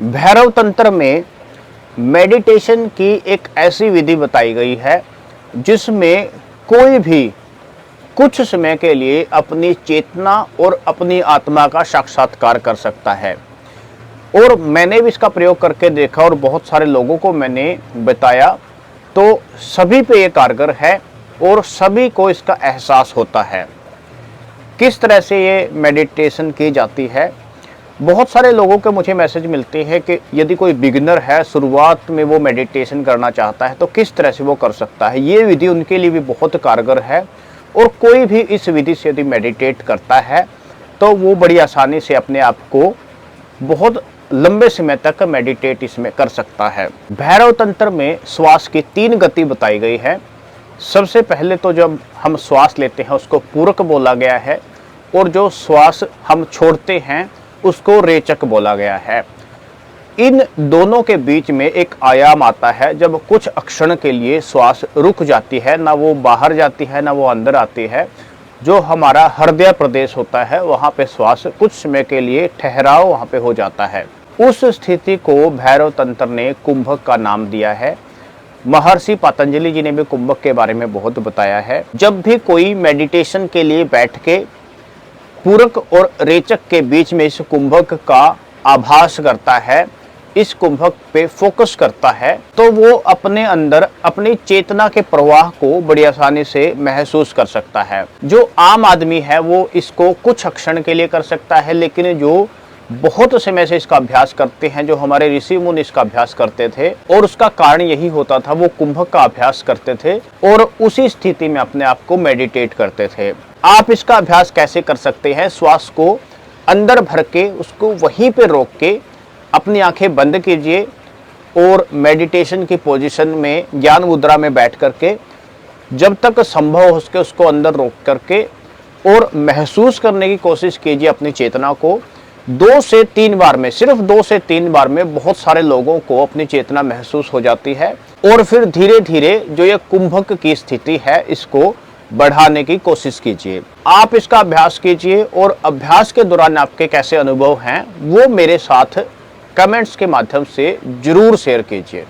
भैरव तंत्र में मेडिटेशन की एक ऐसी विधि बताई गई है जिसमें कोई भी कुछ समय के लिए अपनी चेतना और अपनी आत्मा का साक्षात्कार कर सकता है। और मैंने भी इसका प्रयोग करके देखा और बहुत सारे लोगों को मैंने बताया, तो सभी पे ये कारगर है और सभी को इसका एहसास होता है। किस तरह से ये मेडिटेशन की जाती है, बहुत सारे लोगों के मुझे मैसेज मिलते हैं कि यदि कोई बिगिनर है, शुरुआत में वो मेडिटेशन करना चाहता है तो किस तरह से वो कर सकता है। ये विधि उनके लिए भी बहुत कारगर है और कोई भी इस विधि से यदि मेडिटेट करता है तो वो बड़ी आसानी से अपने आप को बहुत लंबे समय तक मेडिटेट इसमें कर सकता है। भैरव तंत्र में श्वास की 3 गति बताई गई है। सबसे पहले तो जब हम श्वास लेते हैं उसको पूरक बोला गया है और जो श्वास हम छोड़ते हैं उसको रेचक बोला गया है। इन दोनों के बीच में एक आयाम आता है जब कुछ क्षण के लिए श्वास रुक जाती है, ना वो बाहर जाती है ना वो अंदर आती है। जो हमारा हृदय प्रदेश होता है वहाँ पे श्वास कुछ समय के लिए ठहराव वहाँ पे हो जाता है। उस स्थिति को भैरव तंत्र ने कुंभक का नाम दिया है। महर्षि पतंजलि जी ने भी कुंभक के बारे में बहुत बताया है। जब भी कोई मेडिटेशन के लिए बैठ के पूरक और रेचक के बीच में इस कुंभक का आभास करता है, इस कुंभक पे फोकस करता है, तो वो अपने अंदर अपनी चेतना के प्रवाह को बड़ी आसानी से महसूस कर सकता है। जो आम आदमी है वो इसको कुछ क्षण के लिए कर सकता है, लेकिन जो बहुत समय से इसका अभ्यास करते हैं, जो हमारे ऋषि मुनि इसका अभ्यास करते थे और उसका कारण यही होता था, वो कुंभक का अभ्यास करते थे और उसी स्थिति में अपने आप को मेडिटेट करते थे। आप इसका अभ्यास कैसे कर सकते हैं? श्वास को अंदर भर के उसको वहीं पे रोक के अपनी आंखें बंद कीजिए और मेडिटेशन की पोजीशन में ज्ञान मुद्रा में बैठ करके जब तक संभव हो सके उसको अंदर रोक करके और महसूस करने की कोशिश कीजिए अपनी चेतना को। 2 से 3 बार में, सिर्फ 2 से 3 बार में बहुत सारे लोगों को अपनी चेतना महसूस हो जाती है और फिर धीरे धीरे जो ये कुंभक की स्थिति है इसको बढ़ाने की कोशिश कीजिए। आप इसका अभ्यास कीजिए और अभ्यास के दौरान आपके कैसे अनुभव हैं वो मेरे साथ कमेंट्स के माध्यम से जरूर शेयर कीजिए।